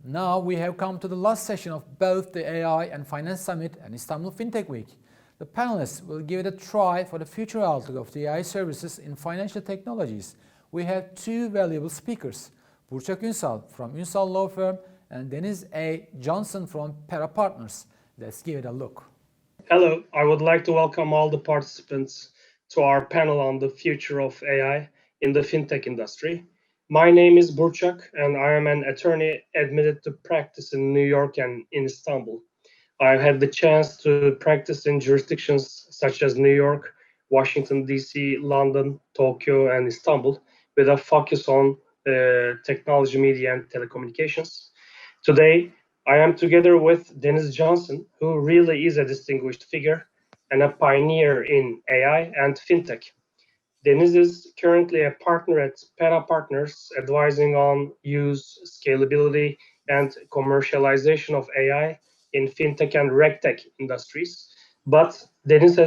Now we have come to the last session of both the AI and Finance Summit and Istanbul FinTech Week. The panelists will give it a try for the future outlook of the AI services in financial technologies. We have two valuable speakers, Burçak Ünsal from Ünsal Law Firm and Deniz A. Johnson from Pera Partners. Let's give it a look. Hello, I would like to welcome all the participants to our panel on the future of AI in the fintech industry. My name is Burçak, and I am an attorney admitted to practice in New York and in Istanbul. I've had the chance to practice in jurisdictions such as New York, Washington, D.C., London, Tokyo, and Istanbul, with a focus on technology, media, and telecommunications. Today, I am together with Deniz Johnson, who really is a distinguished figure and a pioneer in AI and fintech. Deniz is currently a partner at Pera Partners, advising on use, scalability, and commercialization of AI in fintech and regtech industries. But Deniz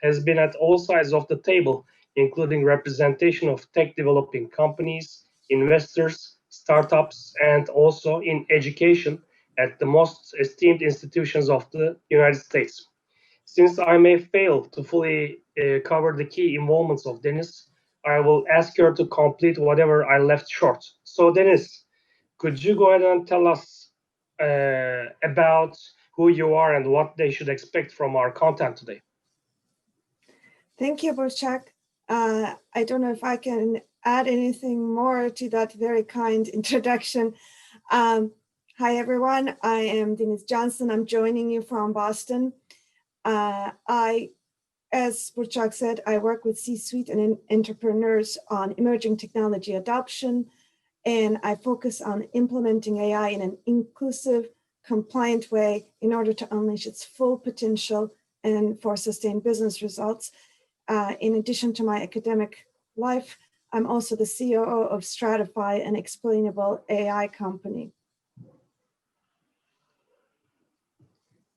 has been at all sides of the table, including representation of tech developing companies, investors, startups, and also in education at the most esteemed institutions of the United States. Since I may fail to fully cover the key involvements of Deniz, I will ask her to complete whatever I left short. So Deniz, could you go ahead and tell us about who you are and what they should expect from our content today? Thank you, Burçak. I don't know if I can add anything more to that very kind introduction. Hi, everyone. I am Deniz Johnson. I'm joining you from Boston. As Burçak said, I work with C-suite and entrepreneurs on emerging technology adoption, and I focus on implementing AI in an inclusive, compliant way in order to unleash its full potential and for sustained business results. In addition to my academic life, I'm also the COO of Stratify, an explainable AI company.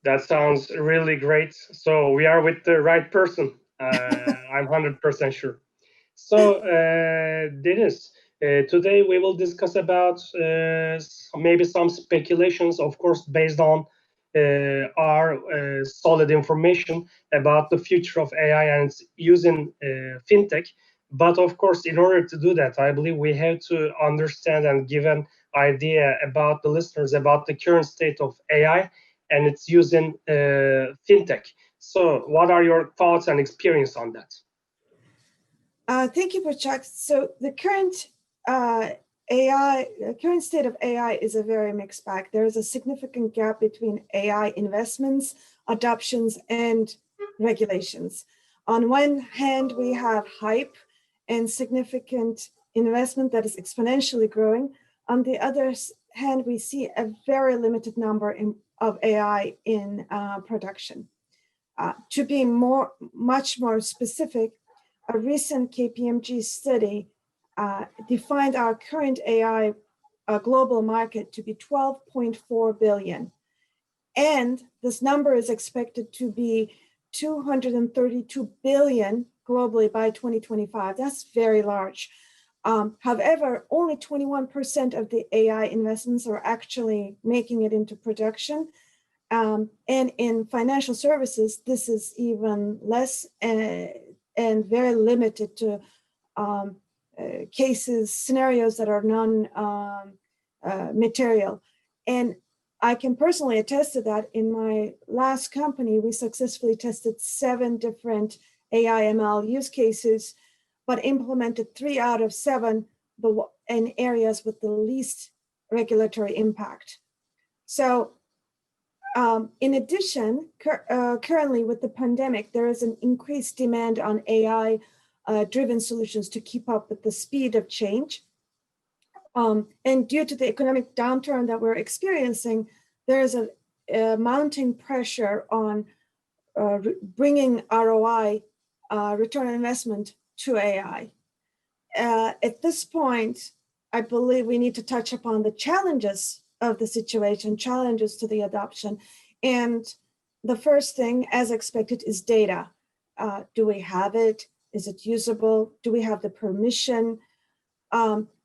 That sounds really great. So we are with the right person. I'm 100% sure. So Deniz, today we will discuss about maybe some speculations, of course, based on our solid information about the future of AI and its use in fintech. But of course, in order to do that, I believe we have to understand and give an idea about the listeners about the current state of AI and its use in fintech. So what are your thoughts and experience on that? Thank you, Burçak. So the current state of AI is a very mixed bag. There is a significant gap between AI investments, adoptions, and regulations. On one hand, we have hype and significant investment that is exponentially growing. On the other hand, we see a very limited number of AI in production. To be much more specific, a recent KPMG study defined our current AI global market to be 12.4 billion. And this number is expected to be 232 billion globally by 2025. That's very large. However, only 21% of the AI investments are actually making it into production. And in financial services, this is even less and very limited to cases, scenarios that are non-material. And I can personally attest to that. In my last company, we successfully tested 7 different AI ML use cases, but implemented 3 out of 7 in areas with the least regulatory impact. So in addition, currently with the pandemic, there is an increased demand on AI-driven solutions to keep up with the speed of change. And due to the economic downturn that we're experiencing, there is a mounting pressure on bringing ROI, return on investment, to AI. At this point, I believe we need to touch upon the challenges of the situation, challenges to the adoption. And the first thing, as expected, is data. Do we have it? Is it usable? Do we have the permission?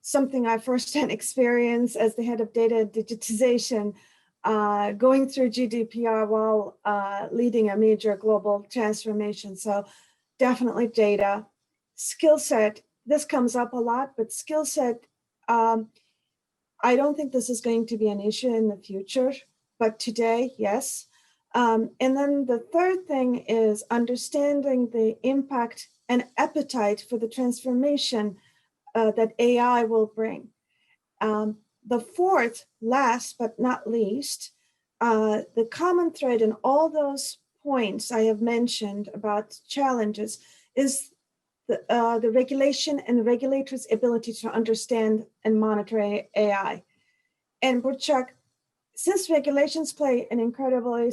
something I firsthand experience as the head of data digitization, going through GDPR while leading a major global transformation. So definitely data. Skill set, this comes up a lot, but skill set, I don't think this is going to be an issue in the future, but today, yes. And then the third thing is understanding the impact and appetite for the transformation that AI will bring. The fourth, last but not least, the common thread in all those points I have mentioned about challenges is the regulation and the regulators' ability to understand and monitor AI. And Burçak, since regulations play an incredibly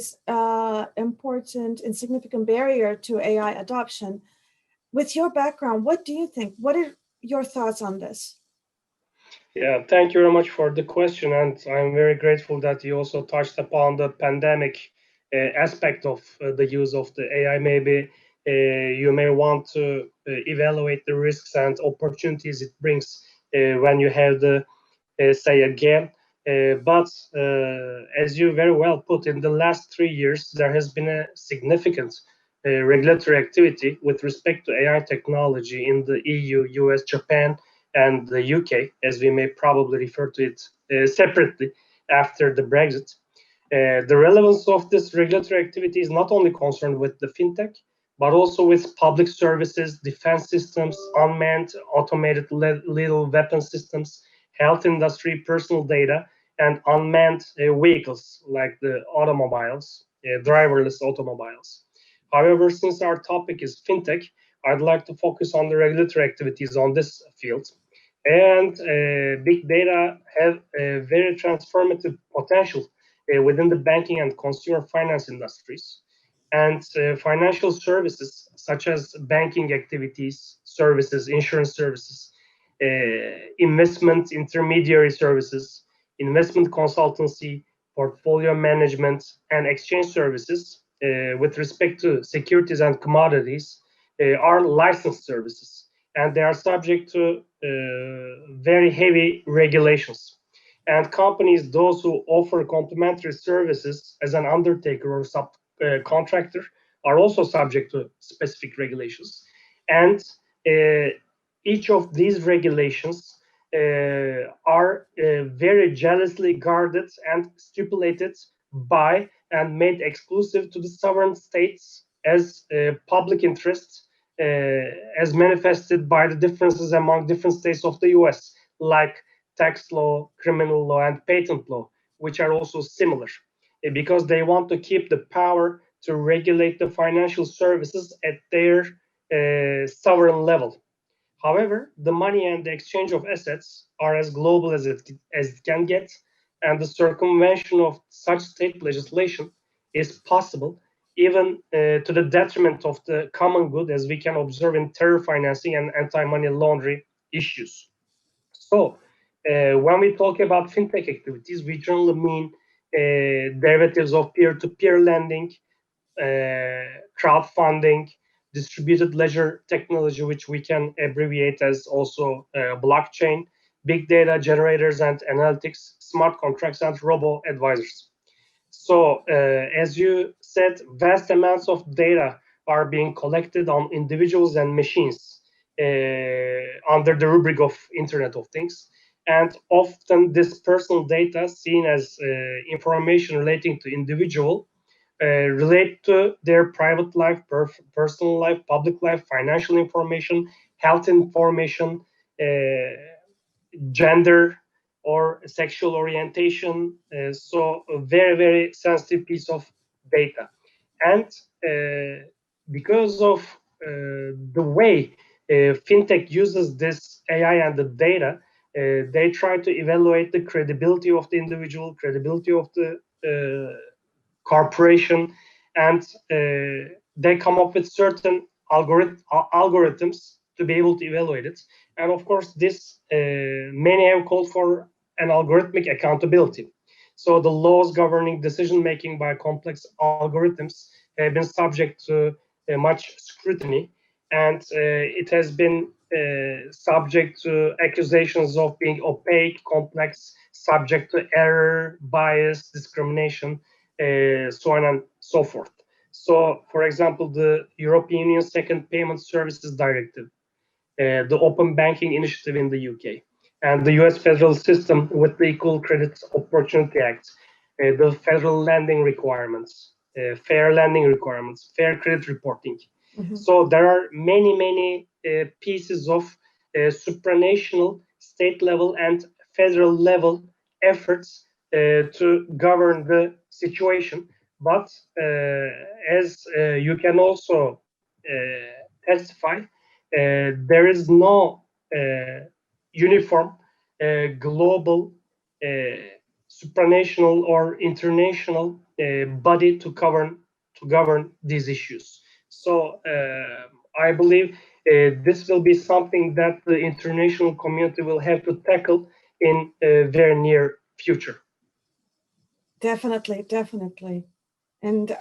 important and significant barrier to AI adoption, with your background, what do you think? What are your thoughts on this? Yeah, thank you very much for the question, and I'm very grateful that you also touched upon the pandemic aspect of the use of the AI. Maybe you may want to evaluate the risks and opportunities it brings when you have the say again. But as you very well put, in the last 3 years, there has been a significant regulatory activity with respect to AI technology in the EU, US, Japan, and the UK, as we may probably refer to it separately after the Brexit. The relevance of this regulatory activity is not only concerned with the fintech, but also with public services, defense systems, unmanned automated lethal weapon systems, health industry, personal data, and unmanned vehicles like the automobiles, driverless automobiles. However, since our topic is fintech, I'd like to focus on the regulatory activities on this field. And big data have a very transformative potential within the banking and consumer finance industries. And financial services, such as banking activities, services, insurance services, investment intermediary services, investment consultancy, portfolio management, and exchange services with respect to securities and commodities are licensed services, and they are subject to very heavy regulations. And companies, those who offer complementary services as an undertaker or subcontractor, are also subject to specific regulations. And each of these regulations are very jealously guarded and stipulated by and made exclusive to the sovereign states as public interests, as manifested by the differences among different states of the US, like tax law, criminal law, and patent law, which are also similar, because they want to keep the power to regulate the financial services at their sovereign level. However, the money and the exchange of assets are as global as it can get, and the circumvention of such state legislation is possible, even to the detriment of the common good, as we can observe in terror financing and anti-money laundering issues. So, when we talk about fintech activities, we generally mean derivatives of peer-to-peer lending, crowdfunding, distributed ledger technology, which we can abbreviate as also blockchain, big data generators and analytics, smart contracts, and robo-advisors. So, as you said, vast amounts of data are being collected on individuals and machines under the rubric of Internet of Things. And often this personal data, seen as information relating to individual, relate to their private life, personal life, public life, financial information, health information, gender, or sexual orientation. So a very, very sensitive piece of data. And because of the way fintech uses this AI and the data, they try to evaluate the credibility of the individual, credibility of the corporation, and they come up with certain algorithms to be able to evaluate it. And of course, this many have called for an algorithmic accountability. So the laws governing decision making by complex algorithms have been subject to much scrutiny, and it has been subject to accusations of being opaque, complex, subject to error, bias, discrimination, so on and so forth. So, for example, the European Union Second Payment Services Directive, the Open Banking Initiative in the UK, and the US federal system with the Equal Credit Opportunity Act, the federal lending requirements, fair lending requirements, fair credit reporting. So there are many pieces of supranational, state level and federal level efforts to govern the situation. But as you can also testify, there is no uniform global supranational or international body to govern these issues. So I believe this will be something that the international community will have to tackle in a very near future. Definitely. And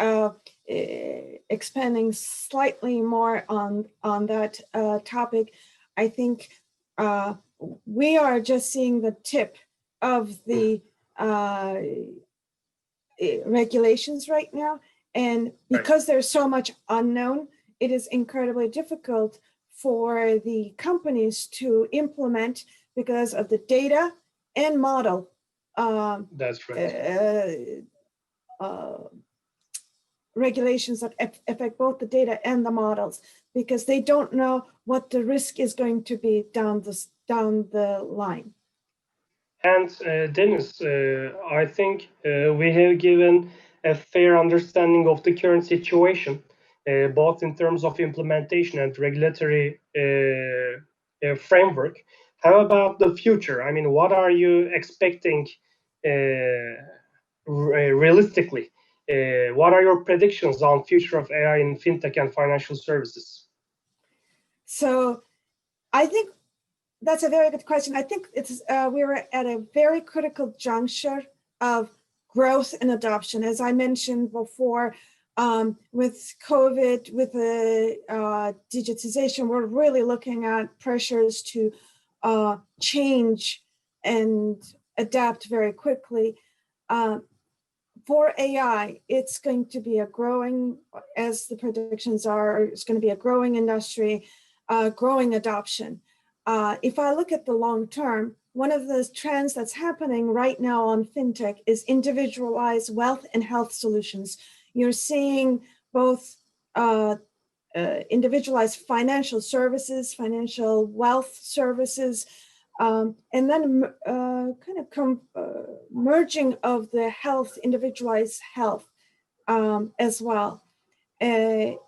expanding slightly more on that topic, I think we are just seeing the tip of the regulations right now. And because there's so much unknown, it is incredibly difficult for the companies to implement because of the data and model. That's right. Regulations that affect both the data and the models, because they don't know what the risk is going to be down the line. And Deniz, I think we have given a fair understanding of the current situation, both in terms of implementation and regulatory framework. How about the future? I mean, what are you expecting realistically? What are your predictions on future of AI in fintech and financial services? So I think that's a very good question. I think it's we were at a very critical juncture of growth and adoption. As I mentioned before, with COVID, with the digitization, we're really looking at pressures to change and adapt very quickly. For AI, it's going to be a growing, as the predictions are, it's going to be a growing industry, growing adoption. If I look at the long term, one of the trends that's happening right now on FinTech is individualized wealth and health solutions. You're seeing both individualized financial services, financial wealth services, and then merging of the health, individualized health as well. And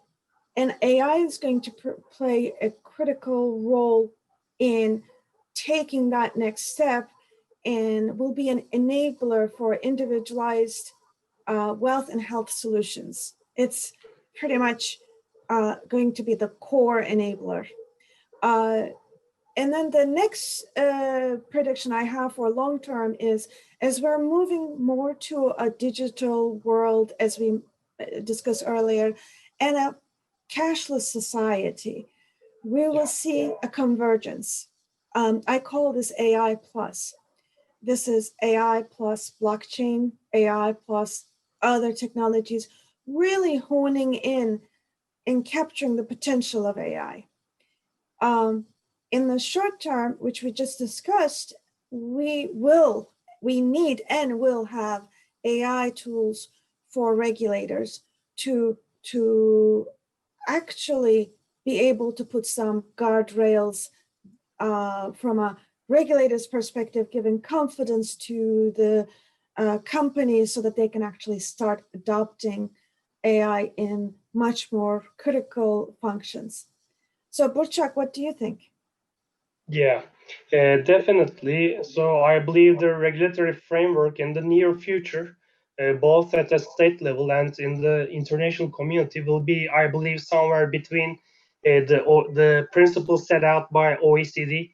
AI is going to play a critical role in taking that next step, and will be an enabler for individualized wealth and health solutions. It's pretty much going to be the core enabler. And then the next prediction I have for long term is, as we're moving more to a digital world, as we discussed earlier, and a cashless society, we will see a convergence. I call this AI plus. This is AI plus blockchain, AI plus other technologies, really honing in and capturing the potential of AI. In the short term, which we just discussed, we need and will have AI tools for regulators to actually be able to put some guardrails from a regulator's perspective, giving confidence to the companies so that they can actually start adopting AI in much more critical functions. So Burçak, what do you think? Yeah, definitely. So I believe the regulatory framework in the near future, both at the state level and in the international community, will be, I believe, somewhere between the principles set out by OECD,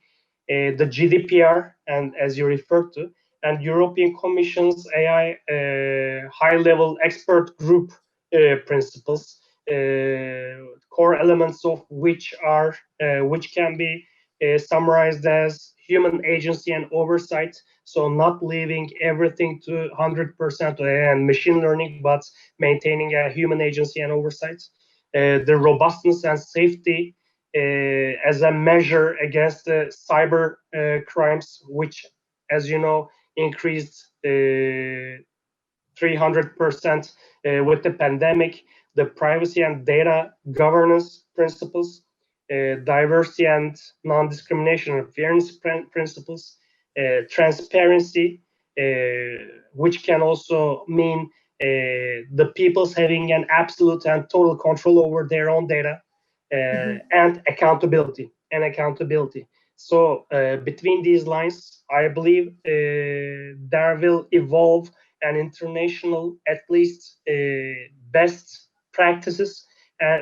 the GDPR, and as you referred to, and European Commission's AI high-level expert group principles, core elements of which can be summarized as human agency and oversight. So not leaving everything to 100% and machine learning, but maintaining a human agency and oversight. The robustness and safety as a measure against the cyber crimes, which, as you know, increased 300% with the pandemic. The privacy and data governance principles, diversity and non-discrimination and fairness principles, transparency, which can also mean the people's having an absolute and total control over their own data, and accountability. So between these lines, I believe there will evolve an international, at least best practices,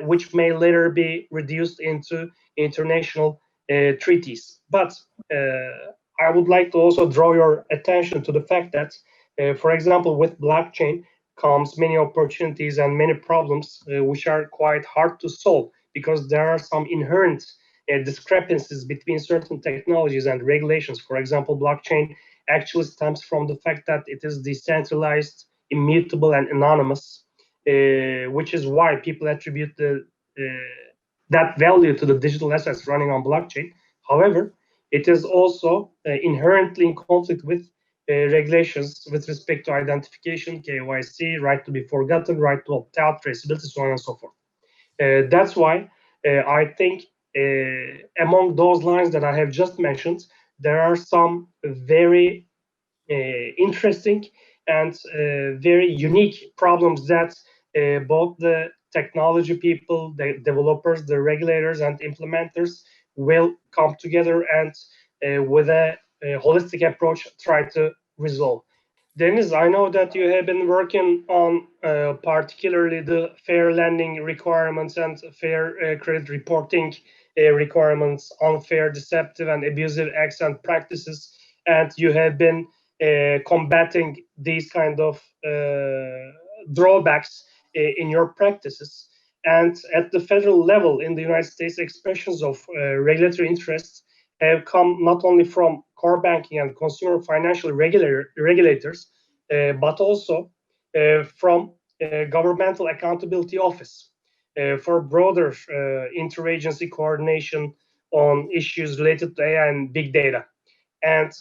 which may later be reduced into international treaties. But I would like to also draw your attention to the fact that, for example, with blockchain comes many opportunities and many problems which are quite hard to solve because there are some inherent discrepancies between certain technologies and regulations. For example, blockchain actually stems from the fact that it is decentralized, immutable, and anonymous, which is why people attribute that value to the digital assets running on blockchain. However, it is also inherently in conflict with regulations with respect to identification, KYC, right to be forgotten, right to opt out, traceability, so on and so forth. That's why I think among those lines that I have just mentioned, there are some very interesting and very unique problems that both the technology people, the developers, the regulators, and implementers will come together and with a holistic approach try to resolve. Deniz, I know that you have been working on particularly the fair lending requirements and fair credit reporting requirements, unfair, deceptive, and abusive acts and practices, and you have been combating these kind of drawbacks in your practices. And at the federal level in the United States, expressions of regulatory interests have come not only from core banking and consumer financial regulators, but also from Governmental Accountability Office for broader interagency coordination on issues related to AI and big data. And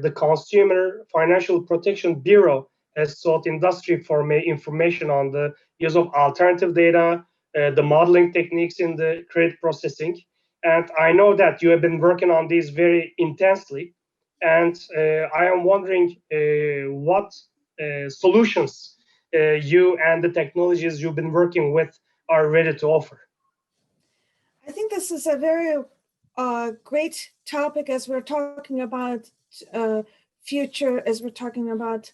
the Consumer Financial Protection Bureau has sought industry for information on the use of alternative data, the modeling techniques in the credit processing. And I know that you have been working on these very intensely. And I am wondering what solutions you and the technologies you've been working with are ready to offer. I think this is a very great topic as we're talking about future, as we're talking about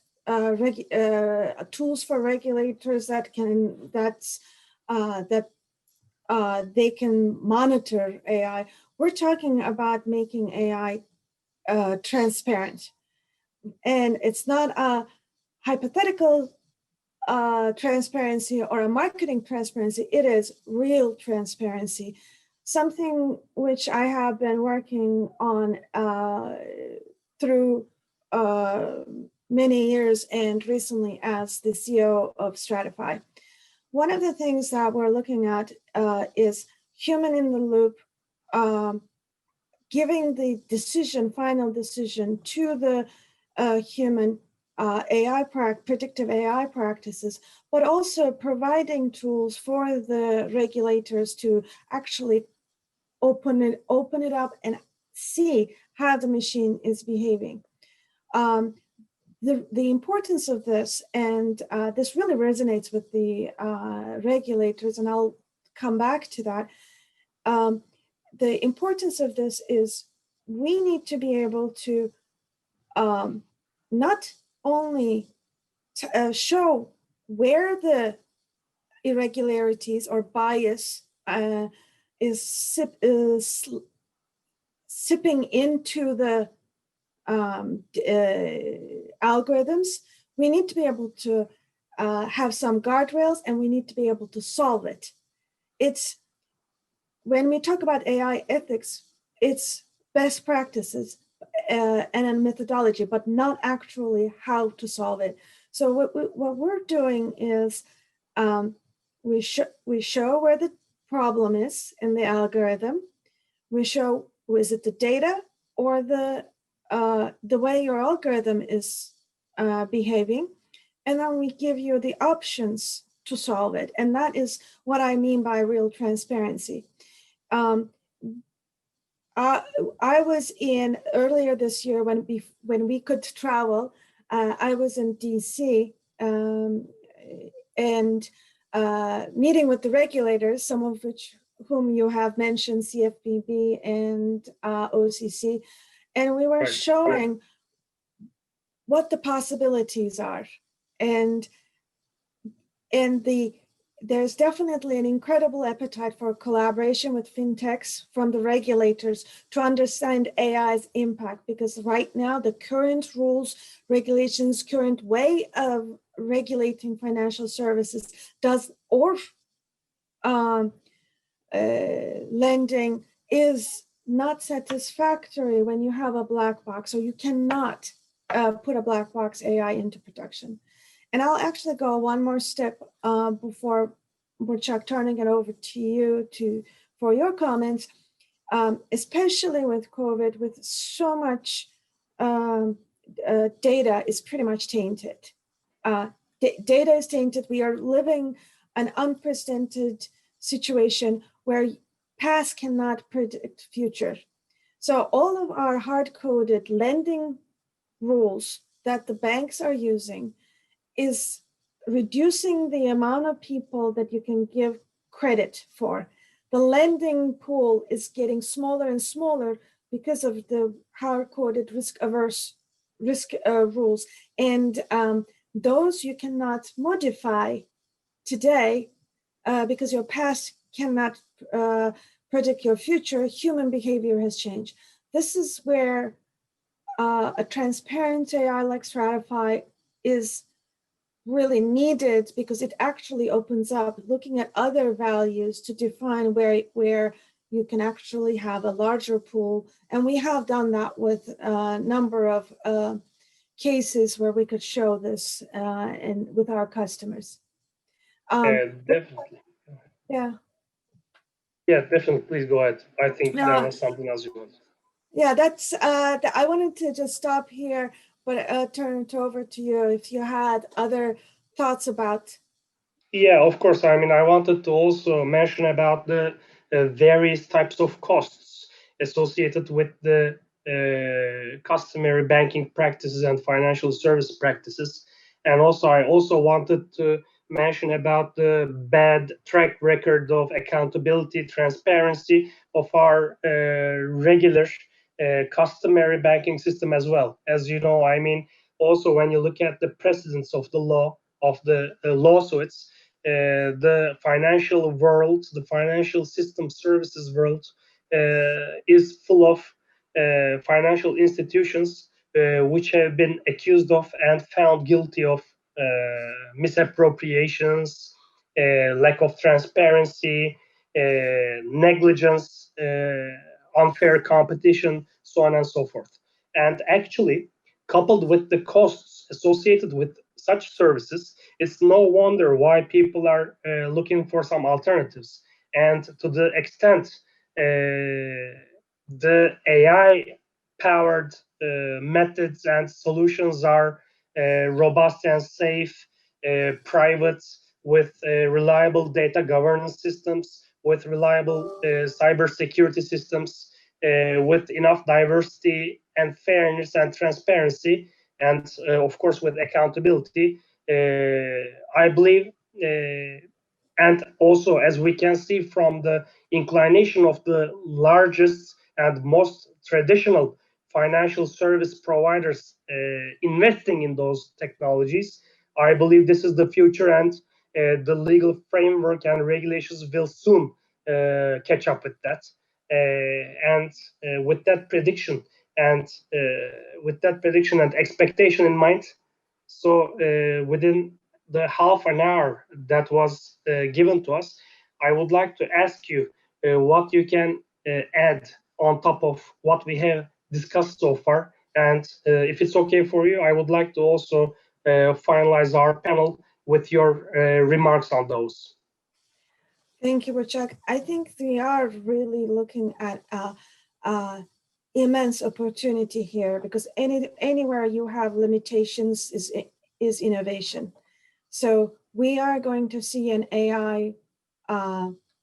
tools for regulators that they can monitor AI. We're talking about making AI transparent, and it's not a hypothetical transparency or a marketing transparency. It is real transparency, something which I have been working on through many years and recently as the CEO of Stratify. One of the things that we're looking at is human in the loop, giving the final decision to the human predictive AI practices, but also providing tools for the regulators to actually open it up and see how the machine is behaving. The importance of this, and this really resonates with the regulators, and I'll come back to that. The importance of this is we need to be able to not only show where the irregularities or bias is sipping into the algorithms. We need to be able to have some guardrails, and we need to be able to solve it. It's when we talk about AI ethics, it's best practices and a methodology, but not actually how to solve it. So what we're doing is we show where the problem is in the algorithm. We show, is it the data or the way your algorithm is behaving, and then we give you the options to solve it. And that is what I mean by real transparency. I was in earlier this year when we could travel. I was in DC and meeting with the regulators, some of whom you have mentioned, CFPB and OCC, and we were showing what the possibilities are, and there's definitely an incredible appetite for collaboration with fintechs from the regulators to understand AI's impact, because right now the current rules, regulations, current way of regulating financial services lending is not satisfactory when you have a black box, or you cannot put a black box AI into production. And I'll actually go one more step before Burçak, turning it over to you for your comments, especially with COVID, with so much data is pretty much tainted. Data is tainted. We are living an unprecedented situation where past cannot predict future. So all of our hard-coded lending rules that the banks are using is reducing the amount of people that you can give credit for. The lending pool is getting smaller and smaller because of the hard-coded risk-averse rules. And those you cannot modify today because your past cannot predict your future. Human behavior has changed. This is where a transparent AI like Stratify is really needed, because it actually opens up looking at other values to define where you can actually have a larger pool. And we have done that with a number of cases where we could show this with our customers. Definitely. Yeah. Yeah, definitely. Please go ahead. I think there was something else you want. Yeah, that's. I wanted to just stop here, but turn it over to you if you had other thoughts about. Yeah, of course. I mean, I wanted to also mention about the various types of costs associated with the customary banking practices and financial service practices. And also, I also wanted to mention about the bad track record of accountability, transparency of our regular customary banking system as well. As you know, I mean, also when you look at the precedents of the law, of the lawsuits, the financial world, the financial system services world is full of financial institutions which have been accused of and found guilty of misappropriations, lack of transparency, negligence, unfair competition, so on and so forth. And actually, coupled with the costs associated with such services, it's no wonder why people are looking for some alternatives. And to the extent the AI-powered methods and solutions are robust and safe, private, with reliable data governance systems, with reliable cybersecurity systems, with enough diversity and fairness and transparency, and of course with accountability, I believe, and also as we can see from the inclination of the largest and most traditional financial service providers investing in those technologies, I believe this is the future, and the legal framework and regulations will soon catch up with that. And with that prediction and expectation in mind, so within the half an hour that was given to us, I would like to ask you what you can add on top of what we have discussed so far. And if it's okay for you, I would like to also finalize our panel with your remarks on those. Thank you, Burçak. I think we are really looking at immense opportunity here, because anywhere you have limitations is innovation. So we are going to see an AI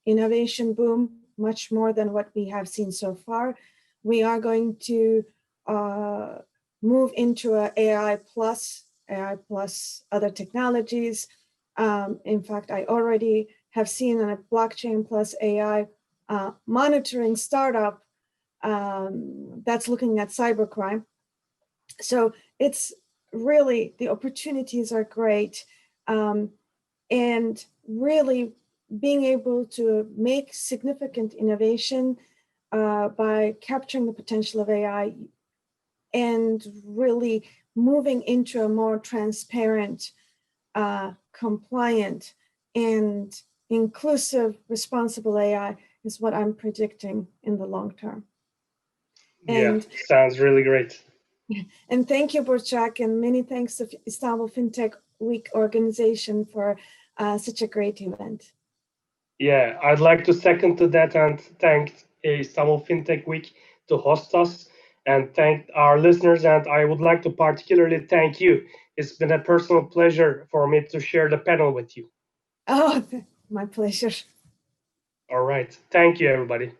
innovation boom, much more than what we have seen so far. We are going to move into a AI plus other technologies. In fact, I already have seen a blockchain plus AI monitoring startup that's looking at cybercrime. So it's really, the opportunities are great. And really being able to make significant innovation by capturing the potential of AI and really moving into a more transparent, compliant, and inclusive, responsible AI is what I'm predicting in the long term. And yeah, sounds really great. And thank you, Burçak, and many thanks to Istanbul FinTech Week organization for such a great event. Yeah, I'd like to second to that and thank Istanbul FinTech Week to host us, and thank our listeners. And I would like to particularly thank you. It's been a personal pleasure for me to share the panel with you. Oh, my pleasure. All right. Thank you, everybody.